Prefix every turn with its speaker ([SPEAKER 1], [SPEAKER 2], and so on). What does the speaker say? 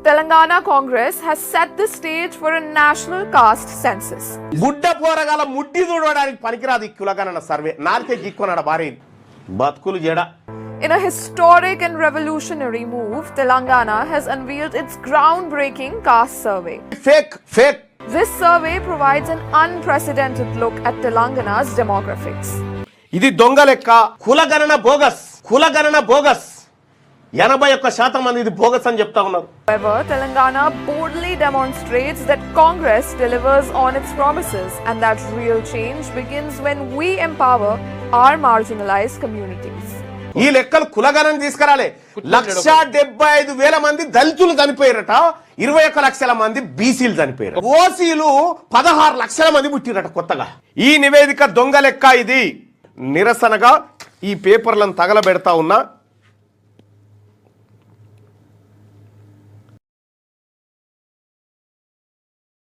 [SPEAKER 1] Telangana Congress has set the stage for a national caste census.
[SPEAKER 2] గుడ్డ పోరగాల ముడ్డి చూడడానికి పనికిరాదు ఈ కులగణన సర్వే నార్తే గిక్కున్నాడు భారీ బతుకులు జడ.
[SPEAKER 1] In a historic and revolutionary move, Telangana has unveiled its groundbreaking caste survey.
[SPEAKER 2] Fake.
[SPEAKER 1] This survey provides an unprecedented look at Telangana's demographics.
[SPEAKER 2] ఇది దొంగ లెక్క. కులగణన బోగస్. 81% మంది ఇది బోగస్ అని చెప్తా ఉన్నారు.
[SPEAKER 1] However, Telangana boldly demonstrates that Congress delivers on its promises and that real change begins when we empower our marginalized communities.
[SPEAKER 2] ఈ లెక్కలు కులగణన తీసుకురాలే. 1,75,000 మంది దళితులు చనిపోయారట, 21 లక్షల మంది బీసీలు చనిపోయారు. ఓసీలు 16 లక్షల మంది పుట్టిరట కొత్తగా. ఈ నివేదిక దొంగ లెక్క. ఇది నిరసనగా ఈ పేపర్లను తగలబెడతా ఉన్నా